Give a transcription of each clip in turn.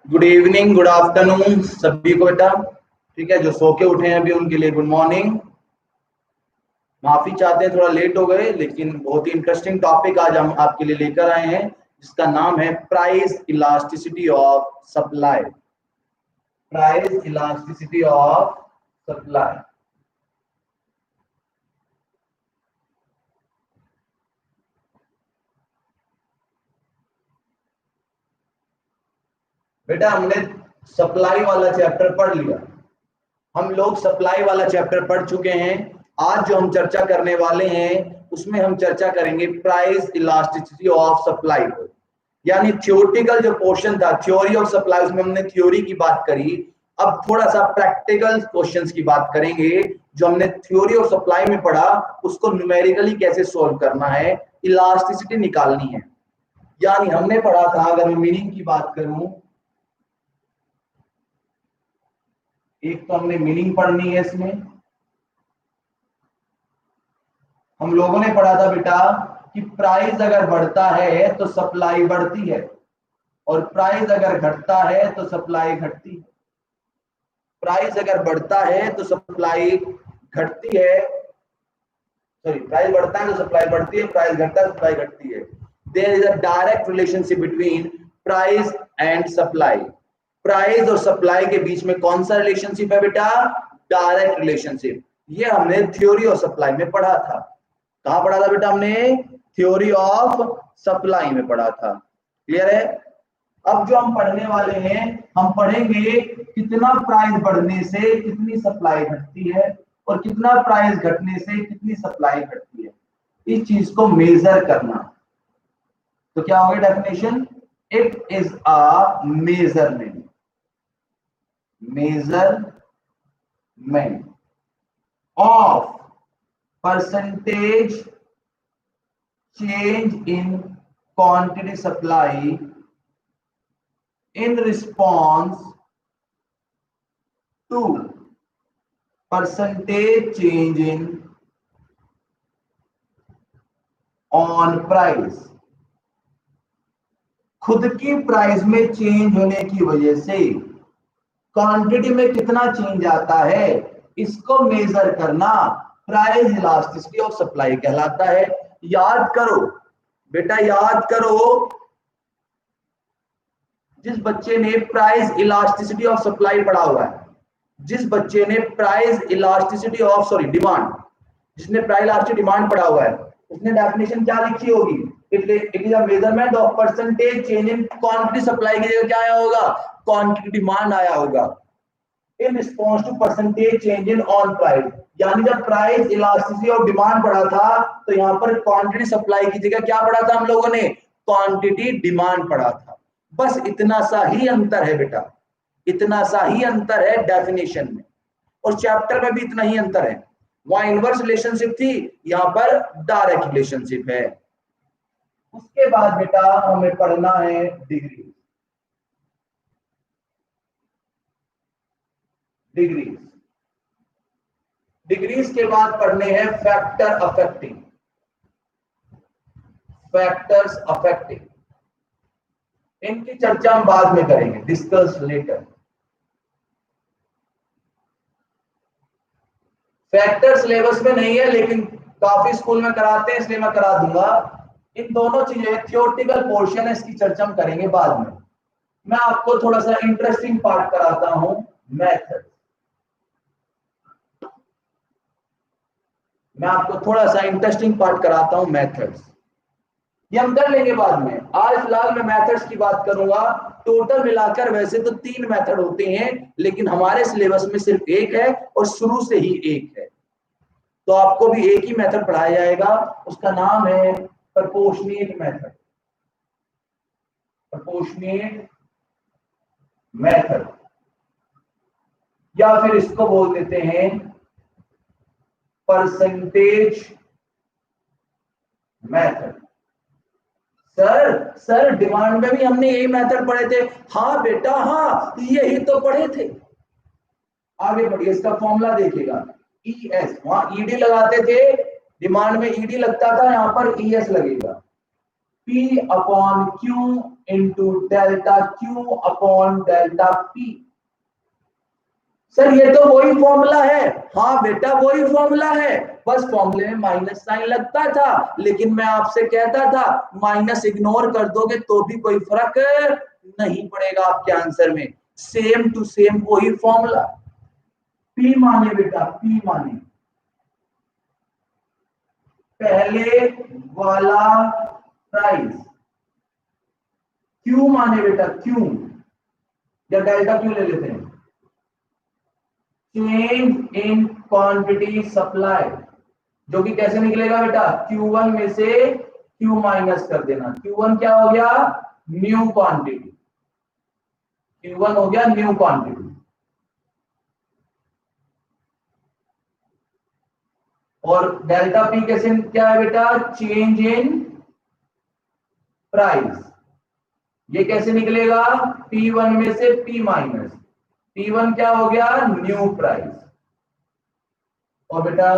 Good evening, good afternoon सभी को बेटा। ठीक है, जो सो के उठे हैं अभी उनके लिए गुड मॉर्निंग। माफी चाहते हैं थोड़ा लेट हो गए, लेकिन बहुत ही इंटरेस्टिंग टॉपिक आज हम आपके लिए लेकर आए हैं जिसका नाम है price elasticity of supply. Price elasticity of supply. बेटा हमने सप्लाई वाला चैप्टर पढ़ लिया। हम लोग सप्लाई वाला चैप्टर पढ़ चुके हैं। आज जो हम चर्चा करने वाले हैं उसमें हम चर्चा करेंगे प्राइस इलास्टिसिटी ऑफ सप्लाई को, यानी थ्योरेटिकल जो पोर्शन था थ्योरी ऑफ सप्लाई, उसमें हमने थ्योरी की बात करी। अब थोड़ा सा प्रैक्टिकल क्वेश्चंस की बात करेंगे। जो हमने थ्योरी ऑफ सप्लाई में पढ़ा उसको न्यूमेरिकली कैसे सॉल्व करना है, इलास्टिसिटी निकालनी है। यानी हमने पढ़ा था, अगर मैं मीनिंग की बात करूं, एक तो हमने मीनिंग पढ़नी है इसमें। हम लोगों ने पढ़ा था बेटा कि प्राइस अगर बढ़ता है तो सप्लाई बढ़ती है, और प्राइस अगर घटता है तो सप्लाई घटती है। प्राइस अगर बढ़ता है तो सप्लाई घटती है, सॉरी, प्राइस बढ़ता है तो सप्लाई बढ़ती है, प्राइस घटता है तो सप्लाई घटती है। There is a direct relationship between price and supply. Price और सप्लाई के बीच में कौन सा रिलेशनशिप है बेटा? Direct relationship. ये हमने थ्योरी ऑफ सप्लाई में पढ़ा था। कहां पढ़ा था बेटा हमने? थ्योरी ऑफ सप्लाई में पढ़ा था। क्लियर है? अब जो हम पढ़ने वाले हैं, हम पढ़ेंगे कितना प्राइस बढ़ने से कितनी सप्लाई घटती है और कितना प्राइस घटने से कितनी सप्लाई घटती है। इस चीज को मेजर करना। तो क्या होगा definition? It is a measurement. Measurement of percentage change in quantity supply in response to percentage change in on price। खुद की प्राइस में चेंज होने की वजह से क्वांटिटी में कितना चेंज आता है, इसको मेजर करना प्राइस इलास्टिसिटी ऑफ सप्लाई कहलाता है। याद करो बेटा, याद करो, जिस बच्चे ने प्राइस इलास्टिसिटी ऑफ सप्लाई पढ़ा हुआ है, जिस बच्चे ने price elasticity of sorry demand, जिसने प्राइस इलास्टिसिटी डिमांड पढ़ा हुआ है, उसने डेफिनेशन क्या लिखी होगी? It is a measurement of percentage change in quantity supply की जगह क्या आया होगा? क्वांटिटी डिमांड आया होगा। In response to percentage change in on price. यानी जब प्राइस इलास्टिसिटी ऑफ डिमांड पढ़ा था तो यहाँ पर क्वांटिटी सप्लाई की जगह क्या पढ़ा था हम लोगों ने? क्वांटिटी डिमांड पढ़ा था। बस इतना सा ही अंतर है बेटा, इतना सा ही अंतर है डेफिनेशन में, और चैप्टर में भी इतना ही अंतर है। वहां इनवर्स रिलेशनशिप थी, यहाँ पर डायरेक्ट रिलेशनशिप है। उसके बाद बेटा हमें पढ़ना है डिग्री। डिग्रीज डिग्रीज के बाद पढ़ने हैं फैक्टर अफेक्टिंग। फैक्टर्स अफेक्टिंग, इनकी चर्चा हम बाद में करेंगे, डिस्कस लेटर। फैक्टर सिलेबस में नहीं है लेकिन काफी स्कूल में कराते हैं, इसलिए मैं करा दूंगा। इन दोनों चीजें थियोरेटिकल पोर्शन है, इसकी चर्चा हम करेंगे बाद में। मैं आपको थोड़ा सा इंटरेस्टिंग पार्ट कराता हूं, मेथड। मैं आपको थोड़ा सा इंटरेस्टिंग पार्ट कराता हूं, मेथड्स। ये हम कर लेंगे बाद में। आज फिलहाल मैं मेथड्स की बात करूंगा। टोटल मिलाकर वैसे तो 3 मेथड होते हैं, लेकिन हमारे सिलेबस में सिर्फ एक है और शुरू से ही एक है। तो आपको भी एक ही मेथड पढ़ाया जाएगा, उसका नाम है प्रोपोर्शनेट मेथड। प्रोपोर्शनेट मेथड, या फिर इसको बोल देते हैं परसेंटेज मेथड। सर डिमांड में भी हमने यही मेथड पढ़े थे। हाँ बेटा हाँ, यही तो पढ़े थे। आगे बढ़िए, इसका फॉर्मूला देखिएगा, ES, वहां ED लगाते थे, डिमांड में ED लगता था, यहां पर ES लगेगा। P upon Q into delta Q upon delta P। Sir ये तो वही फॉर्मूला है। हाँ बेटा वही फॉर्मूला है, बस फॉर्मूले में माइनस साइन लगता था, लेकिन मैं आपसे कहता था माइनस इग्नोर कर दोगे तो भी कोई फर्क नहीं पड़ेगा आपके आंसर में, सेम टू सेम वही फॉर्मूला। पी माने बेटा, पी माने पहले वाला प्राइस, क्यू माने बेटा क्यू, या डेल्टा क्यू ले लेते हैं, चेंज इन क्वांटिटी सप्लाई, जो कि कैसे निकलेगा बेटा, Q1 में से Q माइनस कर देना। Q1 क्या हो गया, न्यू क्वांटिटी, Q1 हो गया न्यू क्वांटिटी। और डेल्टा पी कैसे क्या है बेटा, चेंज इन प्राइस, ये कैसे निकलेगा, P1 में से P माइनस, P1 क्या हो गया, न्यू प्राइस। और बेटा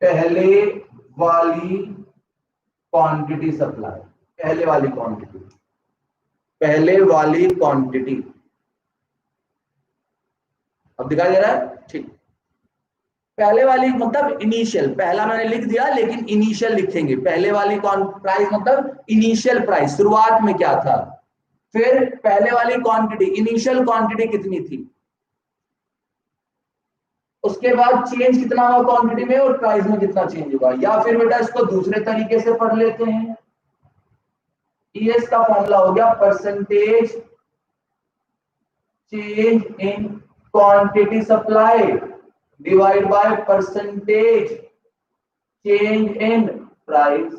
पहले वाली क्वांटिटी सप्लाई, पहले वाली क्वांटिटी, पहले वाली क्वांटिटी, अब दिखाई दे रहा है, ठीक। पहले वाली मतलब इनिशियल, पहला मैंने लिख दिया लेकिन इनिशियल लिखेंगे, पहले वाली प्राइस मतलब इनिशियल प्राइस, शुरुआत में क्या था। फिर पहले वाली क्वांटिटी, इनिशियल क्वांटिटी कितनी थी, उसके बाद चेंज कितना हुआ क्वांटिटी में और प्राइस में कितना चेंज हुआ। या फिर बेटा इसको दूसरे तरीके से पढ़ लेते हैं, ईएस का फॉर्मूला हो गया percentage change in quantity supply divide by percentage change in price.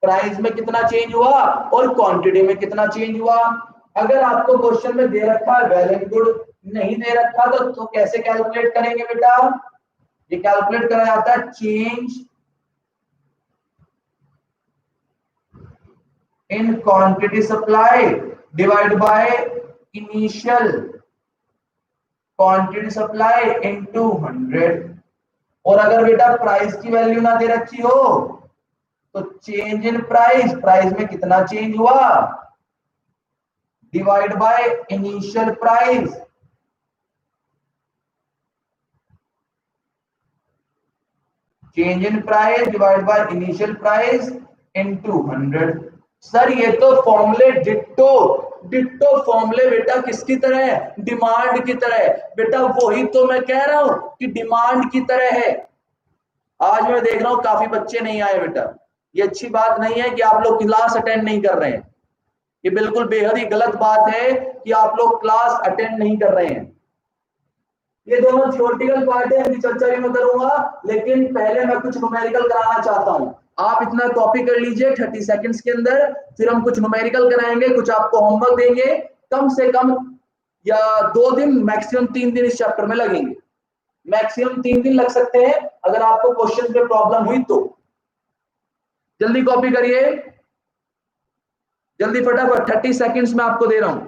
Price में कितना चेंज हुआ और क्वांटिटी में कितना चेंज हुआ। अगर आपको क्वेश्चन में दे रखा है वेल एंड गुड, नहीं दे रखा तो कैसे कैलकुलेट करेंगे बेटा, ये कैलकुलेट करा जाता है change in quantity supply divide by initial quantity supply into 100। और अगर बेटा प्राइस की वैल्यू ना दे रखी हो तो चेंज इन प्राइस, प्राइस में कितना चेंज हुआ divide by initial price, change in price divide by initial price into 100। Sir ये तो फॉर्मूले डिट्टो डिट्टो फॉर्मूले बेटा किसकी तरह है, डिमांड की तरह है बेटा, वही तो मैं कह रहा हूं कि डिमांड की तरह है। आज मैं देख रहा हूं काफी बच्चे नहीं आए बेटा, ये अच्छी बात नहीं है कि आप लोग क्लास अटेंड नहीं कर रहे हैं, ये बिल्कुल बेहद ही गलत बात है कि आप लोग क्लास अटेंड नहीं कर रहे हैं। ये दोनों थ्योरेटिकल पार्ट है, इनकी चर्चा भी मैं करूंगा, लेकिन पहले मैं कुछ न्यूमेरिकल कराना चाहता हूं। आप इतना कॉपी कर लीजिए 30 सेकंड्स के अंदर, फिर हम कुछ न्यूमेरिकल कराएंगे, कुछ आपको होमवर्क देंगे, कम से कम या 2 दिन मैक्सिमम 3 दिन इस चैप्टर में लगेंगे, मैक्सिमम 3 दिन लग सकते हैं अगर आपको क्वेश्चन पे प्रॉब्लम हुई तो। जल्दी कॉपी करिए, जल्दी फटाफट, 30 सेकंड्स में आपको दे रहा हूं।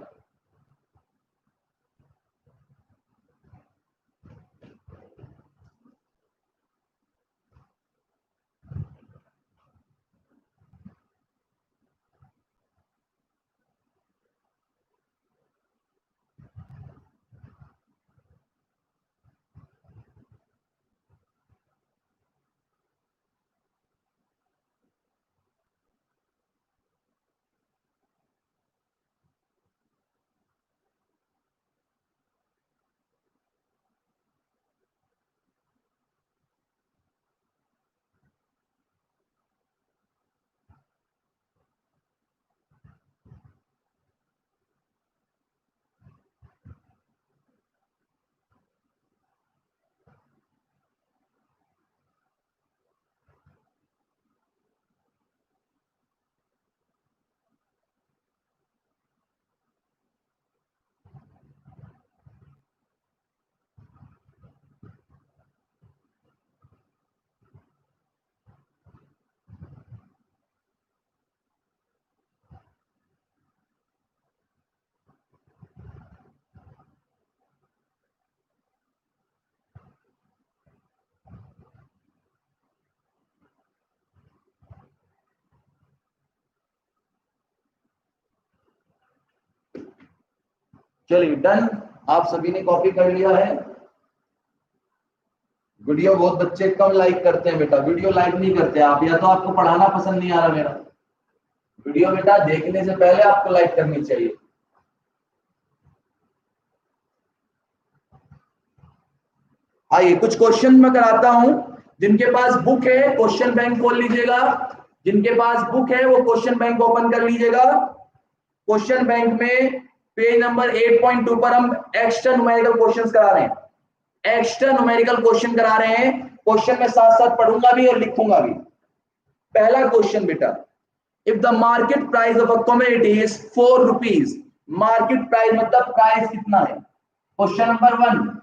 चलिए डन, आप सभी ने कॉपी कर लिया है। वीडियो बहुत बच्चे कम लाइक करते हैं बेटा, वीडियो लाइक नहीं करते आप, या तो आपको पढ़ाना पसंद नहीं आ रहा मेरा। वीडियो बेटा देखने से पहले आपको लाइक करनी चाहिए। आइए कुछ क्वेश्चन मैं कराता हूं। जिनके पास बुक है क्वेश्चन बैंक खोल लीजिएगा, जिनके पास बुक है वो क्वेश्चन बैंक ओपन कर लीजिएगा। क्वेश्चन बैंक में पेज नंबर 8.2 पर हम एक्स्ट्रा न्यूमेरिकल क्वेश्चंस करा रहे हैं, एक्स्ट्रा न्यूमेरिकल क्वेश्चन करा रहे हैं। क्वेश्चन में साथ साथ पढ़ूंगा भी और लिखूंगा भी। पहला क्वेश्चन बेटा, if the market price of a commodity is 4 rupees, market price मतलब प्राइस कितना है। Question number 1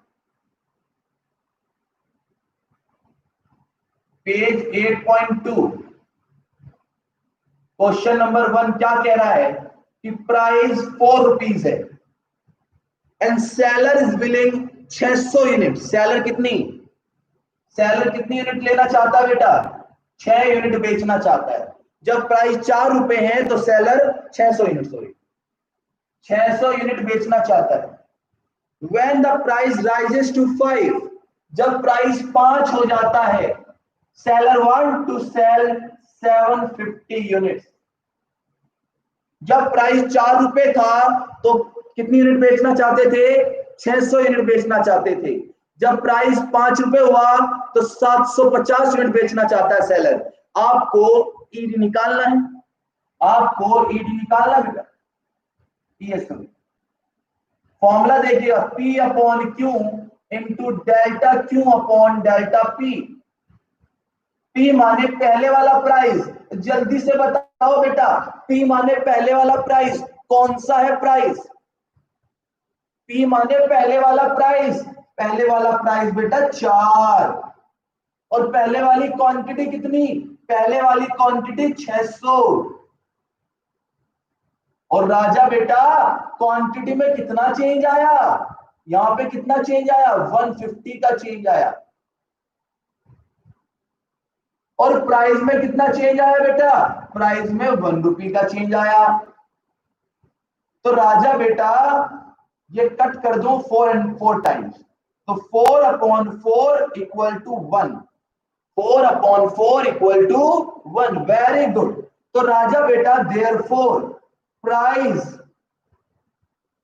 page 8.2। Question number 1 क्या कह रहा है कि प्राइस 4 रुपीज है and seller is billing 600 unit. Seller कितनी यूनिट लेना चाहता है बेटा, 6 यूनिट बेचना चाहता है। जब प्राइस 4 रुपए है तो सेलर 600 यूनिट बेचना चाहता है। When the price rises to 5, जब प्राइस 5 हो जाता है, seller want to sell 750 units. जब प्राइस 4 रुपए था तो कितनी यूनिट बेचना चाहते थे, 600 यूनिट बेचना चाहते थे। जब प्राइस 5 रुपए हुआ तो 750 यूनिट बेचना चाहता है सेलर। आपको ईडी निकालना है, आपको ईडी निकालना बेटा। फॉर्मूला देखिए, P upon Q into delta Q upon delta P। P माने पहले वाला प्राइस, जल्दी से बताओ बेटा, P माने पहले वाला प्राइस, कौन सा है प्राइस। P माने पहले वाला प्राइस बेटा 4, और पहले वाली क्वांटिटी कितनी, पहले वाली क्वांटिटी 600। और राजा बेटा क्वांटिटी में कितना चेंज आया, यहां पे कितना चेंज आया, 150 का चेंज आया। और प्राइस में कितना चेंज आया बेटा, प्राइस में 1 रुपये का चेंज आया। तो राजा बेटा ये कट कर दो 4 टाइम्स, तो 4 upon 4 equal to 1, 4 upon 4 equal to 1। Very good. तो राजा बेटा therefore price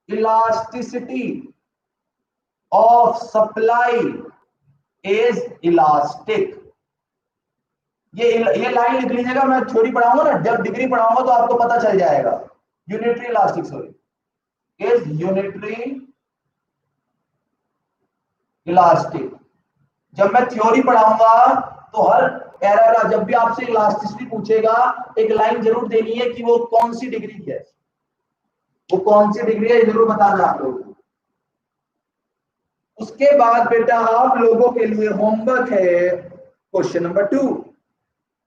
elasticity of supply is elastic. ये लाइन लिख लीजिएगा, मैं थ्योरी पढ़ाऊंगा ना, जब डिग्री पढ़ाऊंगा तो आपको पता चल जाएगा। Unitary elastic sorry is unitary elastic. जब मैं थ्योरी पढ़ाऊंगा तो हर एरा का जब भी आपसे इलास्टिसिटी पूछेगा एक लाइन जरूर देनी है कि वो कौन सी डिग्री है, वो कौन सी डिग्री है जरूर बताना आप लोगों को। उसके बाद बेटा आप लोगों के लिए होमवर्क है question number 2।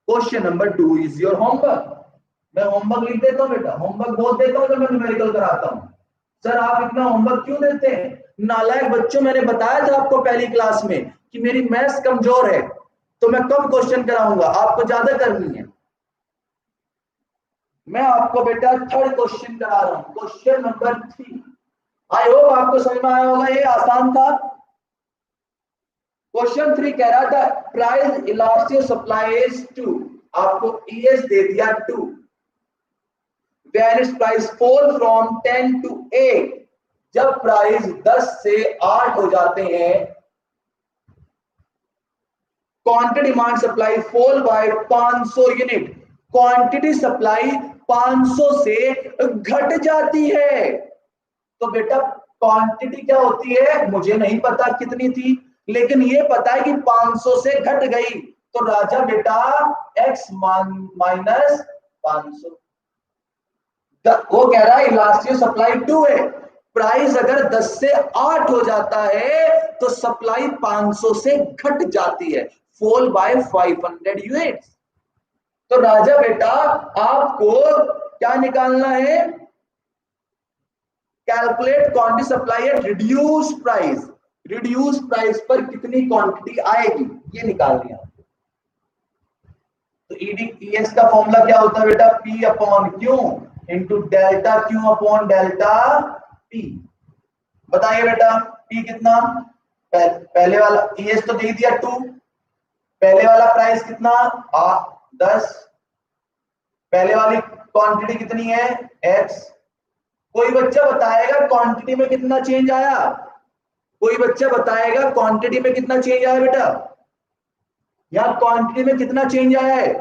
Question number 2 is your homework. मैं होमवर्क लिख देता हूं बेटा, होमवर्क बहुत देता हूं जब मैं न्यूमेरिकल कराता हूं। सर आप इतना होमवर्क क्यों देते हैं, नालायक बच्चों, मैंने बताया था आपको पहली क्लास में कि मेरी मैथ्स कमजोर है तो मैं कम क्वेश्चन कराऊंगा, आपको ज्यादा करनी है। मैं आपको बेटा 3rd क्वेश्चन करा रहा हूं, क्वेश्चन नंबर 3। आई होप आपको समझ में आया होगा, ये आसान था। क्वेश्चन 3 कह रहा था प्राइस इलास्टिक सप्लाई इज 2, आपको ES दे दिया 2। When its price fall from 10 to 8, जब प्राइस 10 से 8 हो जाते हैं, quantity demand supply fall bye 500 unit, quantity supply 500 से घट जाती है। तो बेटा क्वांटिटी क्या होती है मुझे नहीं पता कितनी थी, लेकिन ये पता है कि 500 से घट गई, तो राजा बेटा x माइनस 500। वो कह रहा है इलास्टिक सप्लाई 2 है, प्राइस अगर 10 से 8 हो जाता है तो सप्लाई 500 से घट जाती है, फॉल बाय 500 यूनिट्स। तो राजा बेटा आपको क्या निकालना है, calculate quantity supply at reduce price, reduce price पर कितनी क्वांटिटी आएगी ये निकालनी है। तो ES का फॉर्मूला क्या होता है बेटा, P upon Q into delta Q upon delta P। बताइए बेटा पी कितना, पहले वाला ईएस तो दे दिया 2, पहले वाला प्राइस कितना 10, पहले वाली क्वांटिटी कितनी है एक्स। कोई बच्चा बताएगा क्वांटिटी में कितना चेंज आया, कोई बच्चा बताएगा क्वांटिटी में कितना चेंज आया बेटा, या क्वांटिटी में कितना चेंज आया है।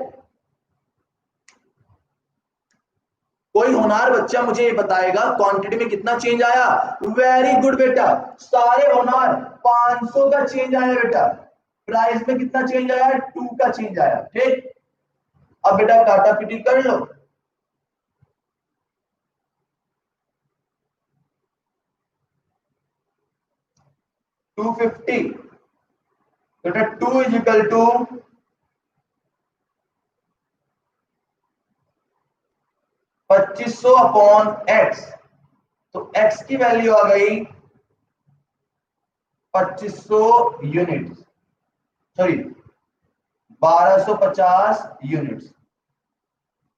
कोई होनहार बच्चा मुझे ये बताएगा क्वांटिटी में कितना चेंज आया। वेरी गुड बेटा, सारे होनहार 500 का चेंज आया बेटा। प्राइस में कितना चेंज आया 2 का चेंज आया। ठीक, अब बेटा काटा पीटी कर लो। टू 250 बेटा 2 is equal to 2500 upon x, तो x की वैल्यू आ गई 2500 यूनिट, सॉरी 1250 यूनिट्स।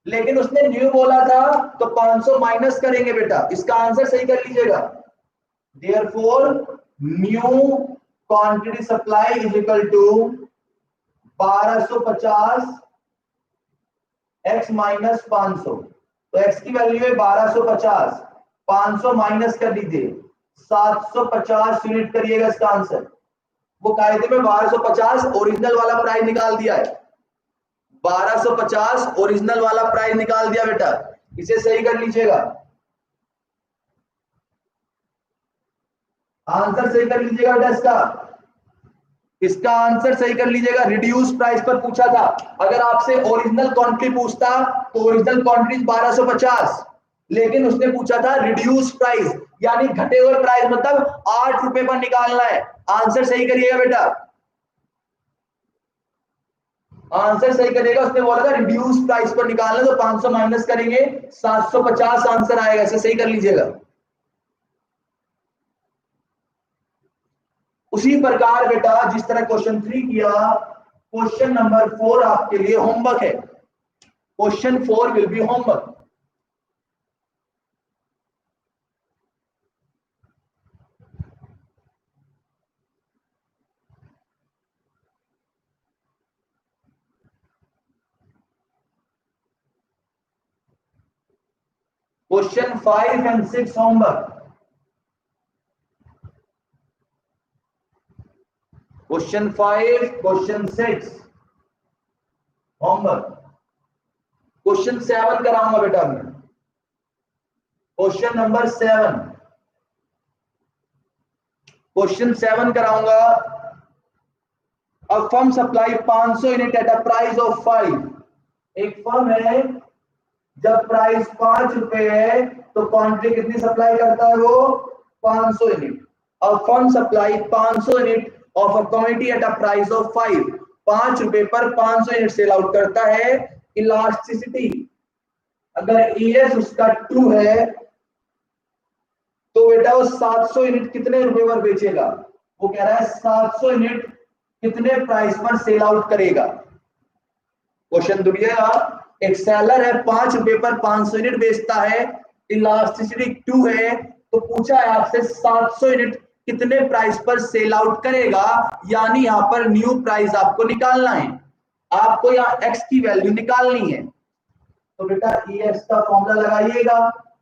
लेकिन उसने न्यू बोला था तो 500 माइनस करेंगे बेटा, इसका आंसर सही कर लीजिएगा। Therefore new quantity supply is equal to 1250 x minus 500, तो x की वैल्यू है 1250, 500 माइनस कर लीजिए 750 यूनिट करिएगा इसका आंसर। वो कायदे में 1250 ओरिजिनल वाला प्राइस निकाल दिया है, 1250 ओरिजिनल वाला प्राइस निकाल दिया बेटा, इसे सही कर लीजिएगा, आंसर सही कर लीजिएगा बेटा इसका, इसका आंसर सही कर लीजिएगा। रिड्यूस प्राइस पर पूछा था, अगर आपसे ओरिजिनल क्वांटिटी पूछता तो ओरिजिनल क्वांटिटी 1250, लेकिन उसने पूछा था रिड्यूस प्राइस, यानी घटे हुए प्राइस, मतलब 8 रुपए पर निकालना है। आंसर सही करिएगा बेटा, आंसर सही करिएगा। उसने बोला था रिड्यूस प्राइस पर निकालना, तो 500 माइनस करेंगे 750 आंसर आएगा, इसे सही कर लीजिएगा। उसी प्रकार बेटा जिस तरह क्वेश्चन 3 किया, क्वेश्चन नंबर 4 आपके लिए होमवर्क है। Question 4 will be homework. Question 5 and 6 homework. Question 5 question 6 homework. Question 7 कराऊंगा बेटा मैं, क्वेश्चन नंबर 7, क्वेश्चन 7 कराऊंगा। अब firm supply 500 unit at a price of 5। एक फर्म है, जब प्राइस 5 रुपए है तो क्वांटिटी कितनी सप्लाई करता है वो 500 यूनिट। अब firm supply 500 unit of a quantity at a price of 5, 5 रुपए पर 500 यूनिट सेल आउट करता है। इलास्टिसिटी, अगर ईएस उसका 2 है तो बेटा वो 700 यूनिट कितने रुपए पर बेचेगा, वो कह रहा है 700 यूनिट कितने प्राइस पर सेल आउट करेगा। क्वेश्चन दुनिया, एक सेलर है 5 रुपए पर 500 यूनिट बेचता है, इलास्टिसिटी 2 है, तो पूछा है आपसे 700 यूनिट कितने प्राइस पर सेल आउट करेगा, यानी यहां पर न्यू प्राइस आपको निकालना है, आपको यहाँ एक्स की वैल्यू निकालनी है। तो बेटा ई एक्स का फॉर्मूला लगाइएगा,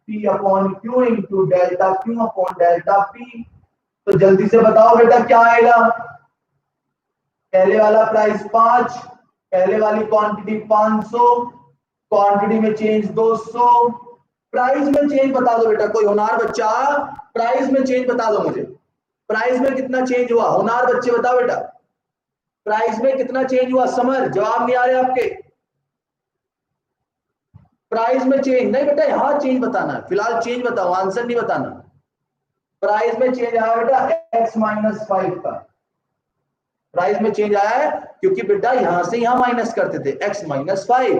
P upon Q into delta Q upon delta P. तो जल्दी से बताओ बेटा क्या आएगा। पहले वाला प्राइस 5, पहले वाली क्वांटिटी 500, क्वांटिटी में चेंज 200, प्राइस में चेंज बता दो बेटा, कोई होनहार बच्चा प्राइस में चेंज बता दो मुझे, प्राइस में कितना चेंज हुआ, होनहार बच्चे बताओ बेटा, प्राइस में कितना चेंज हुआ। समर जवाब नहीं आ रहे आपके, प्राइस में चेंज नहीं बेटा, यहां चेंज बताना है, फिलहाल चेंज बताओ, आंसर नहीं बताना। प्राइस में चेंज आया बेटा x माइनस 5 का, प्राइस में चेंज आया है क्योंकि बेटा यहां से यहां माइनस करते थे x माइनस 5,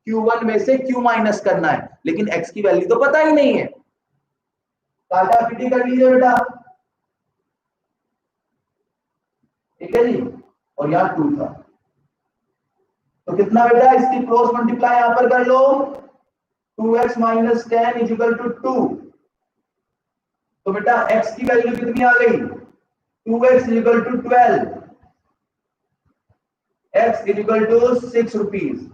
Q1 में से Q माइनस करना है, लेकिन x की वैल्यू तो पता ही नहीं है, काटा पीटी कर लीजिए बेटा, ठीक है जी। और यहाँ 2 था, तो कितना बेटा, इसकी क्रॉस मल्टीप्लाई यहां पर कर लो, 2x minus 10 is equal to 2, तो बेटा x की वैल्यू कितनी आ गई, 2x equal to 12, x equal to 6 rupees,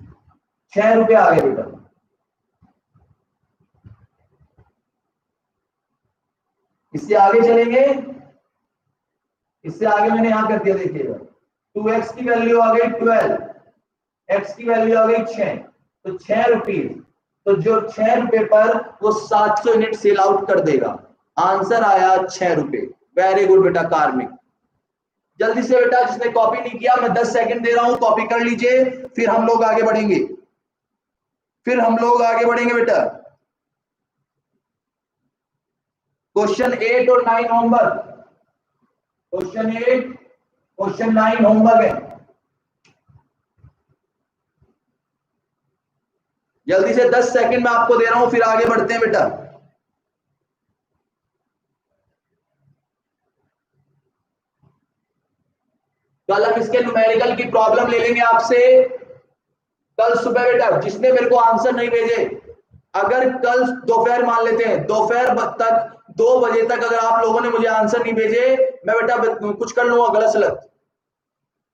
6 रुपए आ गए बेटा। इससे आगे चलेंगे, इससे आगे मैंने यहां कर दिया, देखिएगा 2x की वैल्यू आ गई 12, x की वैल्यू आ गई 6, तो 6 रुपीज, तो जो 6 रुपए पर वो 700 यूनिट सेल आउट कर देगा। आंसर आया 6 रुपए। वेरी गुड बेटा कार्मिक। जल्दी से बेटा, जिसने कॉपी नहीं किया मैं 10 सेकंड दे रहा हूं, कॉपी कर लीजिए, फिर हम लोग आगे बढ़ेंगे, फिर हम लोग आगे बढ़ेंगे बेटा। क्वेश्चन 8 और 9 होमवर्क, क्वेश्चन 8 क्वेश्चन 9 होमवर्क है। जल्दी से 10 सेकंड में आपको दे रहा हूं, फिर आगे बढ़ते हैं बेटा। कल हम इसके न्यूमेरिकल की प्रॉब्लम ले लेंगे आपसे कल सुबह बेटा। जिसने मेरे को आंसर नहीं भेजे, अगर कल दोपहर मान लेते हैं, दोपहर तक 2 बजे तक अगर आप लोगों ने मुझे आंसर नहीं भेजे, मैं बेटा कुछ कर लूंगा गलत सलत,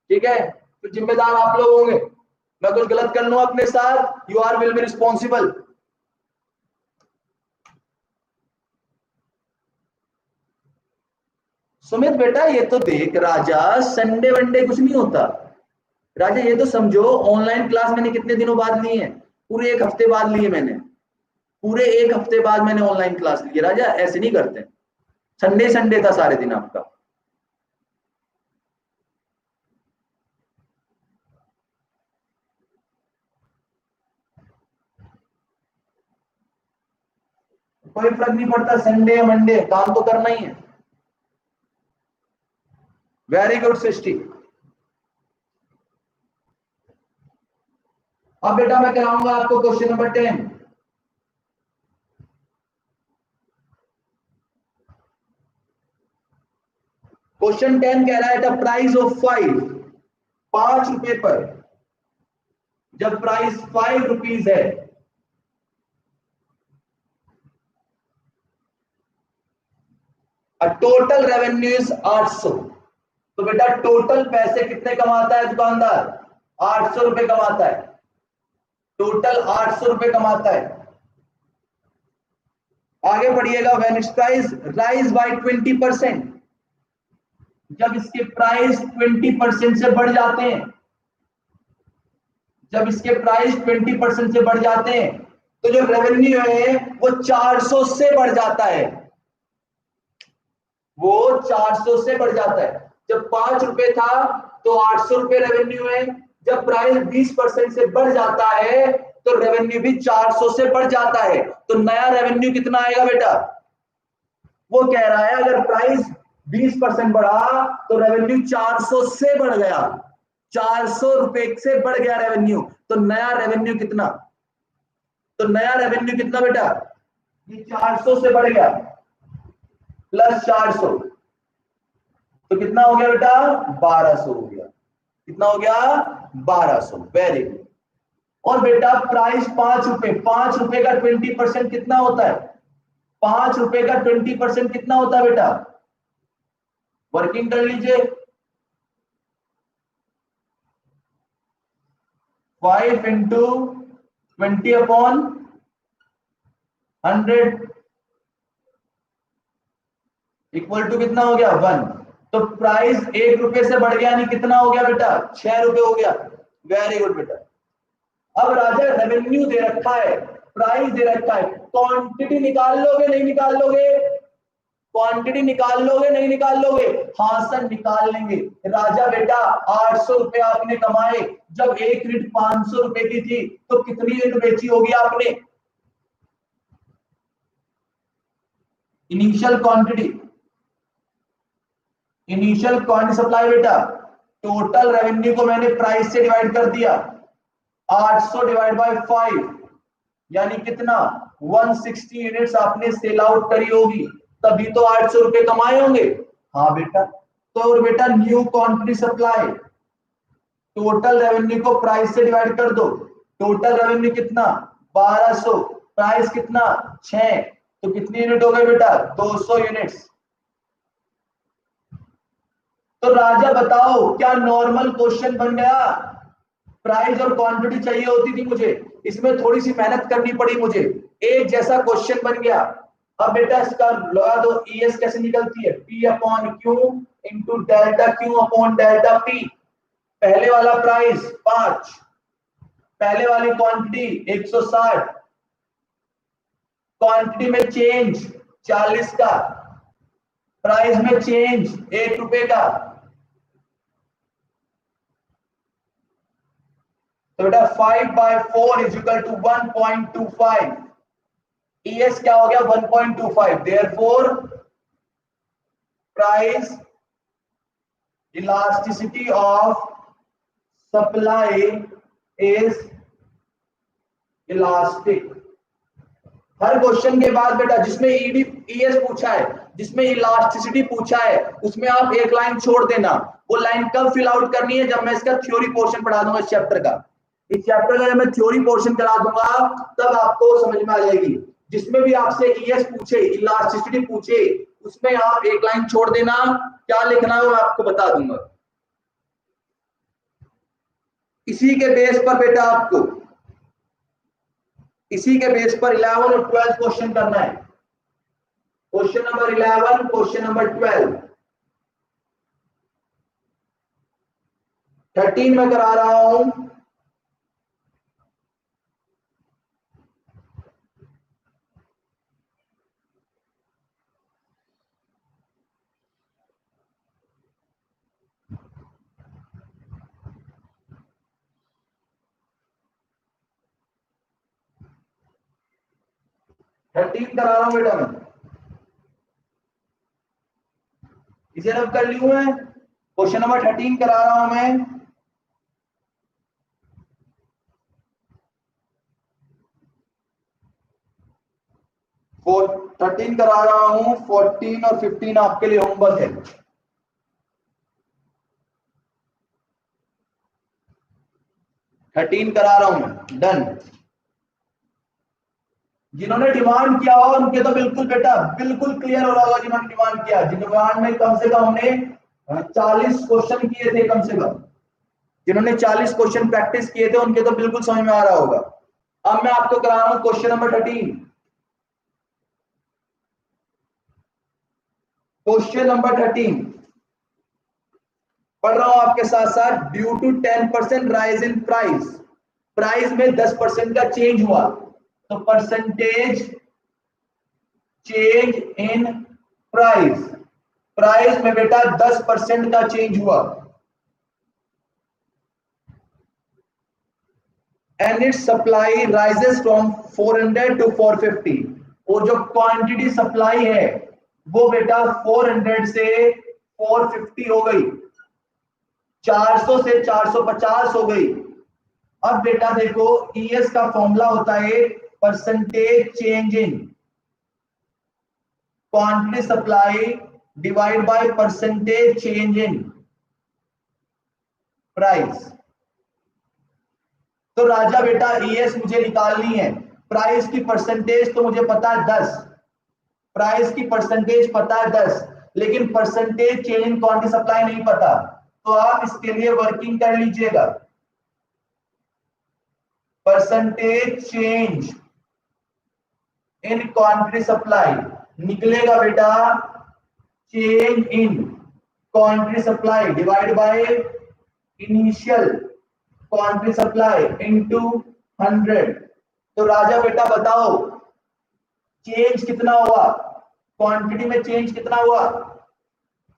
ठीक है? तो जिम्मेदार आप लोग होंगे, मैं कुछ गलत कर लूंगा अपने साथ, you are will be responsible. Sumit बेटा ये तो देख राजा, संडे वनडे कुछ नहीं होता राजा, ये तो समझो ऑनलाइन क्लास मैंने कितने दिनों बाद ली है, पूरे 1 हफ्ते बाद ली है मैंने, पूरे 1 हफ्ते बाद मैंने ऑनलाइन क्लास ली है राजा, ऐसे नहीं करते। संडे संडे था सारे दिन आपका। कोई फर्क नहीं पड़ता, संडे या मंडे, काम तो करना ही है। वेरी गुड सृष्टि। अब बेटा मैं कराऊंगा आपको क्वेश्चन नंबर 10। क्वेश्चन 10 कह रहा है द प्राइस ऑफ 5 रुपए पर, जब प्राइस 5 रुपीज है, टोटल रेवेन्यू इज 800। तो बेटा टोटल पैसे कितने कमाता है दुकानदार, 800 रुपए कमाता है, टोटल 800 रुपए कमाता है। आगे बढ़िएगा, when its price rise by 20%, जब इसके प्राइस 20% से बढ़ जाते हैं, जब इसके प्राइस 20% से बढ़ जाते हैं, तो जो रेवेन्यू है वो 400 से बढ़ जाता है, वो 400 से बढ़ जाता है। जब 5 रुपए था तो 800 रुपए रेवेन्यू है, जब प्राइस 20% से बढ़ जाता है तो रेवेन्यू भी 400 से बढ़ जाता है। तो नया रेवेन्यू कितना आएगा बेटा, वो कह रहा है अगर प्राइस 20% बढ़ा तो रेवेन्यू 400 से बढ़ गया, 400 रुपए से बढ़ गया रेवेन्यू, तो नया रेवेन्यू कितना, तो नया रेवेन्यू कितना बेटा, ये 400 से बढ़ गया प्लस 400, तो कितना हो गया बेटा, 1200 हो गया। कितना हो गया, 1200। Very good. और बेटा प्राइस 5 रुपए, 5 रुपए का 20% कितना होता है, 5 रुपए का 20% कितना होता है बेटा, वर्किंग कर लीजिए, 5 इंटू 20 अपॉन 100 इक्वल टू कितना हो गया, 1। तो प्राइस 1 रुपए से बढ़ गया, यानी कितना हो गया बेटा, 6 रुपए हो गया। वेरी गुड बेटा। अब राजा रेवेन्यू दे रखा है, प्राइस दे रखा है, क्वांटिटी निकाल लोगे नहीं निकाल लोगे, क्वांटिटी निकाल लोगे नहीं निकाल लोगे, हाँ सर निकाल लेंगे। राजा बेटा 800 रुपए आपने कमाए, जब एक यूनिट 500 रुपए की थी तो कितनी यूनिट बेची होगी आपने, initial quantity, initial quantity supply बेटा, टोटल रेवेन्यू को मैंने प्राइस से डिवाइड कर दिया, 800 डिवाइड बाय 5 यानी कितना, 160 यूनिट्स आपने सेल आउट करी होगी, तभी तो 800 रुपए कमाए होंगे। हाँ बेटा, तो बेटा new quantity supply, total revenue को प्राइस से डिवाइड कर दो, टोटल रेवेन्यू कितना, 1200, प्राइस कितना 6, तो कितनी यूनिट हो गई बेटा? 200 यूनिट्स। तो राजा बताओ क्या नॉर्मल क्वेश्चन बन गया? प्राइस और क्वांटिटी चाहिए होती थी मुझे, इसमें थोड़ी सी मेहनत करनी पड़ी मुझे, एक जैसा क्वेश्चन बन गया। अब बेटा इसका लगा दो, ईएस कैसे निकलती है? P upon Q into delta Q upon delta P. पहले वाला प्राइस 5, पहले वाली क्वांटिटी 160, क्वांटिटी में चेंज 40 का, प्राइस में चेंज 1 रुपए का। तो बेटा 5/4 इज इक्वल टू 1.25। ईएस क्या हो गया? 1.25। Therefore price elasticity of supply is elastic. Her question के बाद बेटा जिसमें ईएस पूछा है, जिसमें इलास्टिसिटी पूछा है, उसमें आप एक लाइन छोड़ देना। वो लाइन कब फिल आउट करनी है? जब मैं इसका थ्योरी पोर्शन पढ़ा दूंगा इस चैप्टर का। इस चैप्टर का जब मैं थ्योरी पोर्शन करा दूंगा तब आपको समझ में आ जाएगी। जिसमें भी आपसे ईएस पूछे, इलास्टिसिटी पूछे, उसमें आप एक लाइन छोड़ देना। क्या लिखना है वो आपको बता दूंगा। इसी के बेस पर बेटा आपको, इसी के बेस पर 11 और 12 क्वेश्चन करना है। Question number 11, question number 12। 13 में करा रहा हूं। करा रहा हूं बेटा मैं, इसे रब कर ली हूं मैं। क्वेश्चन नंबर 13 करा रहा हूं मैं। फोर 13 करा रहा हूं। 14 और 15 आपके लिए होमवर्क है। 13 करा रहा हूं मैं, डन। जिन्होंने डिमांड किया हो उनके तो बिल्कुल बेटा बिल्कुल क्लियर हो रहा होगा। जिन्होंने डिमांड किया, डिमांड में कम से कम हमने 40 क्वेश्चन किए थे कम से कम। जिन्होंने 40 क्वेश्चन प्रैक्टिस किए थे उनके तो बिल्कुल समझ में आ रहा होगा। अब मैं आपको करा रहा हूं क्वेश्चन नंबर 13। क्वेश्चन नंबर 13 पढ़ रहा हूं आपके साथ साथ। Due to 10% rise in price, price में 10% का चेंज हुआ, तो percentage change in price, price में बेटा 10% का चेंज हुआ। And its supply rises from 400 to 450। और जो क्वांटिटी सप्लाई है वो बेटा 400 से 450 हो गई, 400 से 450 हो गई। अब बेटा देखो ईएस का फॉर्मूला होता है percentage change in quantity supply divide by percentage change in price. तो राजा बेटा ईएस मुझे निकालनी है। प्राइस की परसेंटेज तो मुझे पता है 10, प्राइस की परसेंटेज पता है 10, लेकिन percentage change in quantity supply नहीं पता। तो आप इसके लिए वर्किंग कर लीजिएगा। Percentage change in quantity supply निकलेगा बेटा change in quantity supply divide by initial quantity supply into 100। तो राजा बेटा बताओ चेंज कितना हुआ? क्वांटिटी में चेंज कितना हुआ?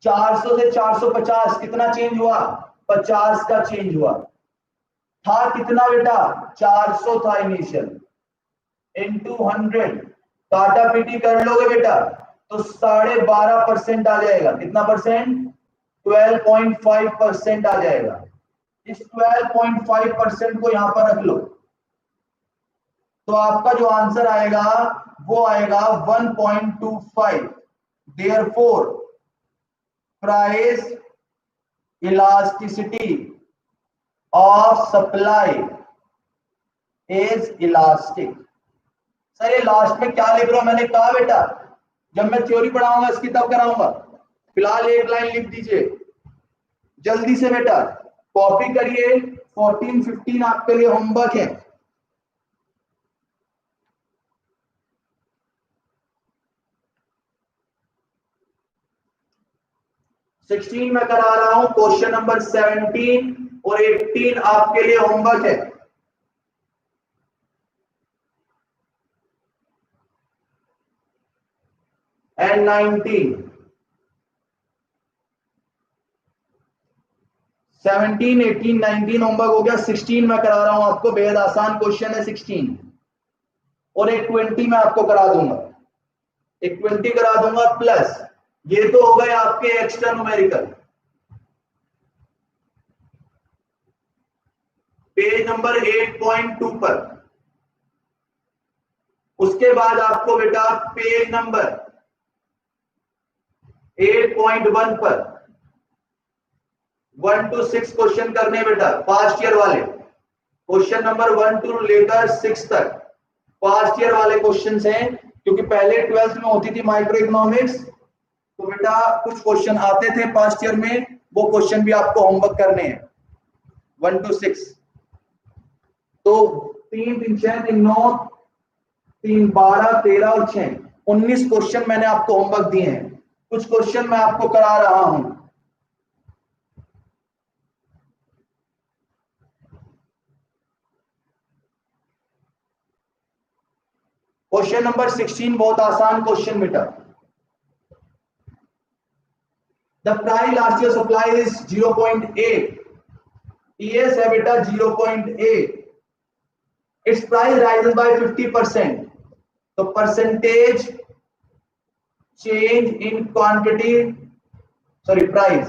400 से 450 कितना चेंज हुआ? 50 का चेंज हुआ। था कितना बेटा? 400 था इनिशियल, इनटू 100। काटा पीटी कर लोगे बेटा तो 12.5% आ जाएगा। कितना परसेंट? 12.5% आ जाएगा। इस 12.5% को यहां पर रख लो तो आपका जो आंसर आएगा वो आएगा 1.25। Therefore price elasticity of supply is elastic. Sir ये लास्ट में क्या लिख रहा हूं, मैंने कहा बेटा जब मैं थ्योरी पढ़ाऊंगा इसकी तब कराऊंगा। फिलहाल एक लाइन लिख दीजिए जल्दी से बेटा, कॉपी करिए। 14-15 आपके लिए होमवर्क है। सिक्सटीन में करा रहा हूं, क्वेश्चन नंबर 17 और 18 आपके लिए होमवर्क है। एंड 19, 17, 18, 19 होमवर्क हो गया। 16 में करा रहा हूं आपको, बेहद आसान क्वेश्चन है 16। और एक 20 में आपको करा दूंगा, एक 20 करा दूंगा प्लस ये तो हो गए आपके एक्स्ट्रा न्यूमेरिकल। पेज नंबर 8.2 पर, उसके बाद आपको बेटा पेज नंबर 8.1 पर 1 to 6 क्वेश्चन करने बेटा, फर्स्ट ईयर वाले क्वेश्चन नंबर 1 to लेकर 6 तक फर्स्ट ईयर वाले क्वेश्चंस हैं, क्योंकि पहले 12th में होती थी माइक्रो इकोनॉमिक्स, तो बेटा कुछ क्वेश्चन आते थे फर्स्ट ईयर में, वो क्वेश्चन भी आपको होमवर्क करने हैं 1 to 6। तो 3 3 6 3 9 3 12 13 और 6 19 क्वेश्चन मैंने आपको होमवर्क दिए हैं। कुछ क्वेश्चन मैं आपको करा रहा हूं। क्वेश्चन नंबर 16 बहुत आसान क्वेश्चन बेटा। The price last year supply is 0.8, ES है बेटा 0.8, इट्स प्राइस राइजेस बाय 50%, तो percentage change in quantity, sorry price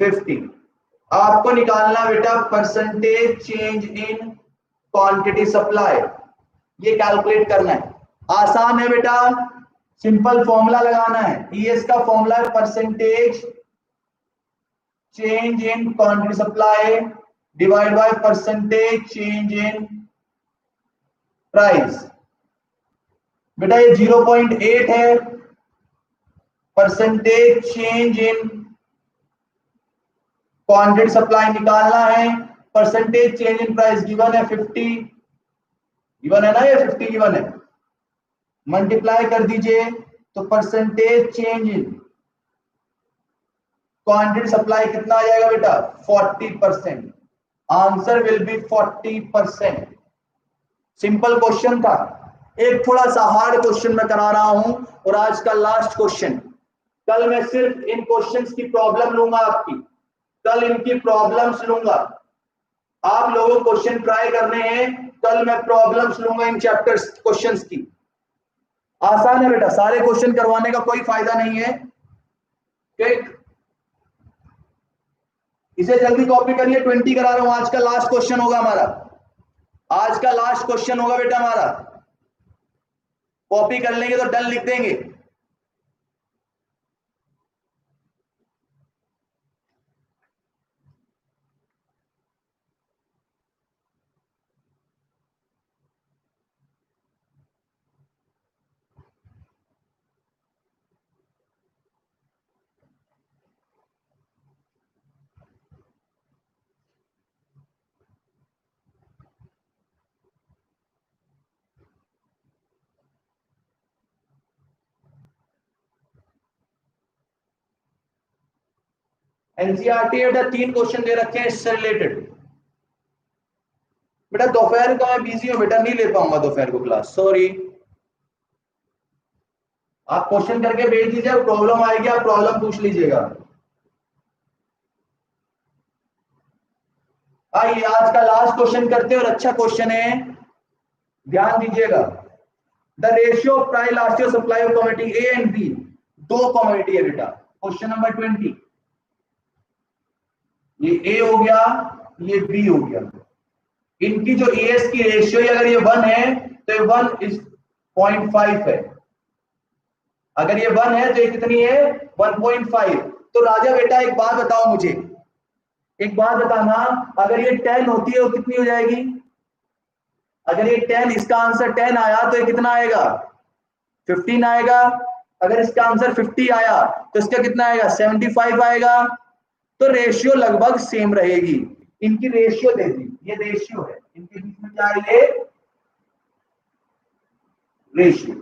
50। आपको निकालना बेटा percentage change in quantity supply, ये कैलकुलेट करना है। आसान है बेटा, सिंपल फॉर्मूला लगाना है। ES का फॉर्मूला है percentage change in quantity supply divide by percentage change in price. बेटा ये 0.8 है, percentage change in quantity supply निकालना है, percentage change in price given है 50, गिवन है ना, ये 50 गिवन है, मल्टीप्लाई कर दीजिए तो percentage change in quantity supply कितना आ जाएगा बेटा 40%। Answer will be 40%। Simple question था। एक थोड़ा सा हार्ड क्वेश्चन मैं करा रहा हूं, और आज का लास्ट क्वेश्चन। कल मैं सिर्फ इन क्वेश्चंस की प्रॉब्लम लूंगा आपकी, कल इनकी प्रॉब्लम्स लूंगा। आप लोगों को क्वेश्चन ट्राई करने हैं, कल मैं प्रॉब्लम्स लूंगा इन चैप्टर्स क्वेश्चंस की। आसान है बेटा, सारे क्वेश्चन करवाने का कोई फायदा नहीं है। ठीक, इसे जल्दी कॉपी करिए। 20 करा रहा हूं, आज का लास्ट क्वेश्चन होगा हमारा, आज का लास्ट क्वेश्चन होगा बेटा हमारा। कॉपी कर लेंगे तो डन लिख देंगे। एनसीईआरटी बेटा 3 क्वेश्चन दे रखे हैं इससे रिलेटेड। बेटा दोपहर का मैं बिजी हूं बेटा, नहीं ले पाऊंगा दोपहर को क्लास, सॉरी। आप क्वेश्चन करके भेज दीजिए, प्रॉब्लम आएगी आप प्रॉब्लम पूछ लीजिएगा। आइए आज का लास्ट क्वेश्चन करते हैं, और अच्छा क्वेश्चन है, ध्यान दीजिएगा। The ratio of price last year supply of commodity A and B, दो कमोडिटी है बेटा। क्वेश्चन नंबर 20, ये ए हो गया, ये बी हो गया। इनकी जो ES की रेशियो अगर ये 1 है तो ये 1 इज 0.5 है। अगर ये 1 है तो ये कितनी है 1.5। तो राजा बेटा एक बात बताओ मुझे, एक बात बताना, अगर ये 10 होती है तो कितनी हो जाएगी? अगर ये 10, इसका आंसर 10 आया तो ये कितना आएगा 15 आएगा। अगर इसका आंसर 50 आया तो इसका कितना आएगा 75 आएगा। तो रेशियो लगभग सेम रहेगी। इनकी रेशियो दे दी, ये रेशियो है, इनके बीच में क्या है ये रेशियो।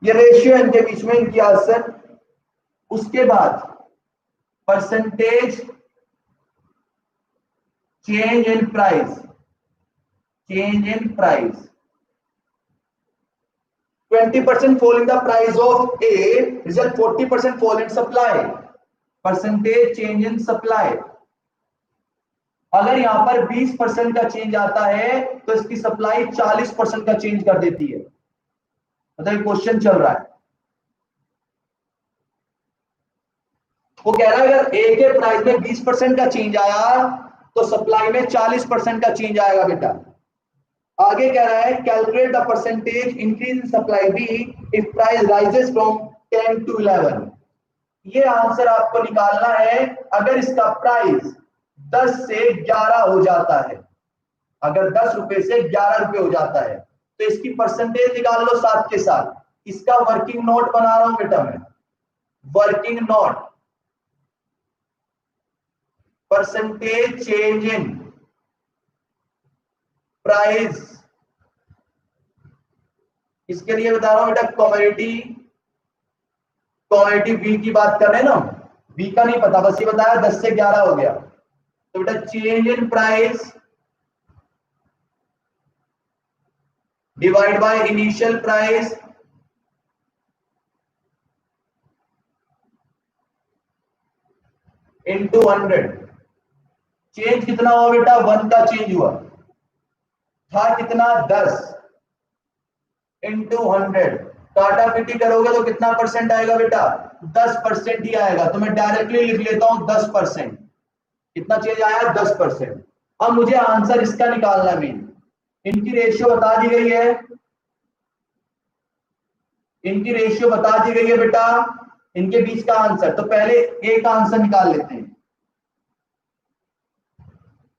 ये रेशियो इनके बीच में, इनकी आंसर। उसके बाद percentage change in price, change in price 20% fall in the price of A result 40% fall in supply, percentage change in supply। अगर यहां पर 20% का चेंज आता है तो इसकी सप्लाई 40% का चेंज कर देती है। मतलब क्वेश्चन चल रहा है, वो कह रहा है अगर ए के प्राइस में 20% का चेंज आया तो सप्लाई में 40% का चेंज आएगा बेटा। आगे कह रहा है calculate the percentage increase in supply B if price rises from 10 to 11। ये आंसर आपको निकालना है अगर इसका प्राइस 10 से 11 हो जाता है। अगर 10 रुपए से 11 रुपए हो जाता है तो इसकी परसेंटेज निकाल लो साथ के साथ। इसका वर्किंग नोट बना रहा हूं बेटा मैं, working note percentage change in price. इसके लिए बता रहा हूं बेटा कमोडिटी, कमोडिटी बी की बात कर रहे हैं ना, बी का नहीं पता, बस ये बताया 10 से 11 हो गया। तो बेटा change in price divide by initial price into 100। Change कितना हुआ बेटा 1 का चेंज हुआ था, कितना 10 इनटू 100। काटा पीटी करोगे तो कितना परसेंट आएगा बेटा 10% ही आएगा। तो मैं डायरेक्टली लिख लेता हूं 10%। कितना चेंज आया 10%। अब मुझे आंसर इसका निकालना है। इनकी रेशियो बता दी गई है, इनकी रेशियो बता दी गई है बेटा, इनके बीच का आंसर। तो पहले ए का आंसर निकाल लेते हैं।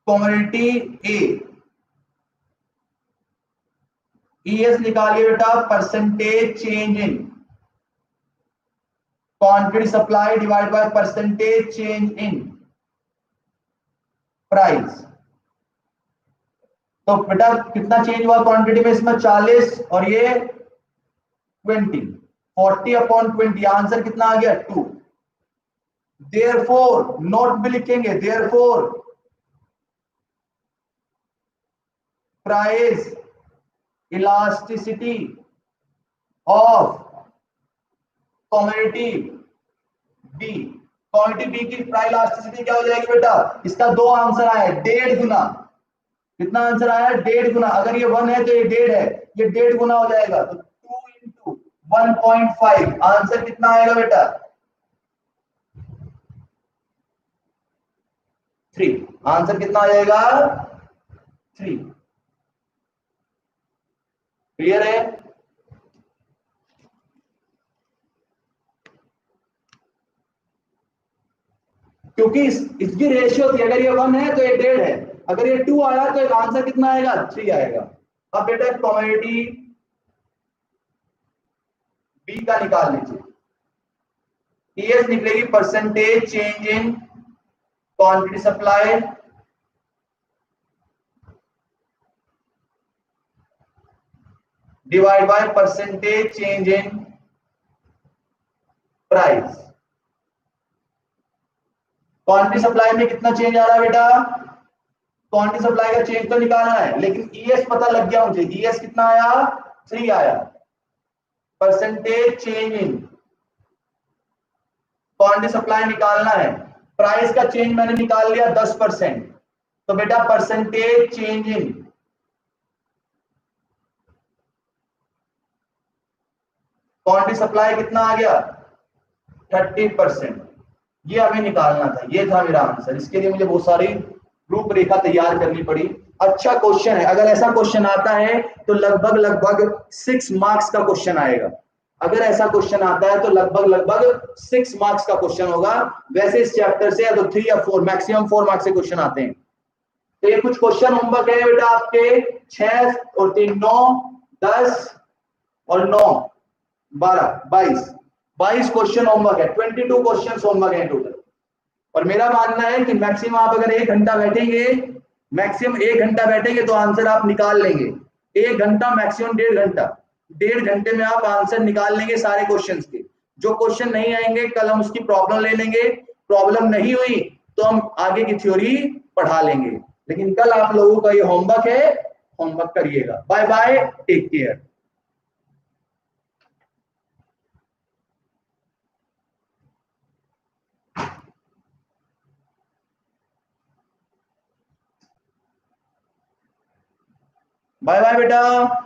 कमोडिटी ए, ईएस निकालिए बेटा, percentage change in quantity supply divide by percentage change in price. तो बेटा कितना चेंज हुआ क्वांटिटी में, इसमें 40 और ये 20, 40/20। आंसर कितना आ गया 2। देयरफॉर नोट भी लिखेंगे, therefore price elasticity of commodity B, commodity B की प्राइस इलास्टिसिटी क्या हो जाएगी बेटा, इसका 2 आंसर आया, 1.5 गुना। कितना आंसर आया 1.5 गुना। अगर ये 1 है तो ये 1.5 है, ये 1.5 गुना हो जाएगा। तो 2 into 1.5 आंसर कितना आएगा बेटा 3। आंसर कितना आ जाएगा 3। क्लियर है? क्योंकि इसकी रेशियो थी, अगर ये 1 है तो ये 1.5 है, अगर ये 2 आया तो एक आंसर कितना आएगा 3 आएगा। अब बेटा कमोडिटी बी का निकाल लीजिए। ईएस निकलेगी percentage change in quantity supply divide by percentage change in price. Quantity supply में कितना चेंज आ रहा है बेटा, क्वांटिटी सप्लाई का चेंज तो निकालना है, लेकिन ईएस पता लग गया मुझे। ईएस कितना आया 3 आया। Percentage change in quantity supply निकालना है, प्राइस का चेंज मैंने निकाल लिया 10%। तो बेटा percentage change in quantity supply कितना आ गया 30%। ये हमें निकालना था, ये था मेरा आंसर। इसके लिए मुझे बहुत सारी रूपरेखा तैयार करनी पड़ी। अच्छा क्वेश्चन है, अगर ऐसा क्वेश्चन आता है तो लगभग 6 मार्क्स का क्वेश्चन आएगा। अगर ऐसा क्वेश्चन आता है तो लगभग लगभग 6 मार्क्स का क्वेश्चन होगा। वैसे इस चैप्टर से या तो 3 या 4, मैक्सिमम 4 मार्क्स से क्वेश्चन आते हैं। तो ये कुछ क्वेश्चन होमवर्क है बेटा आपके 6 और 3 9 10 और 9 12 22 क्वेश्चन होमवर्क है। 22 क्वेश्चन होमवर्क है टोटल। और मेरा मानना है कि मैक्सिमम आप अगर 1 घंटा बैठेंगे, मैक्सिमम 1 घंटा बैठेंगे तो आंसर आप निकाल लेंगे। 1 घंटा मैक्सिमम 1.5 घंटा, 1.5 घंटे में आप आंसर निकाल लेंगे सारे क्वेश्चंस के। जो क्वेश्चन नहीं आएंगे कल हम उसकी प्रॉब्लम ले लेंगे, प्रॉब्लम नहीं हुई तो हम आगे की थ्योरी पढ़ा लेंगे। लेकिन कल आप लोगों का ये होमवर्क है, होमवर्क करिएगा। Bye bye, take care. Bye bye बेटा।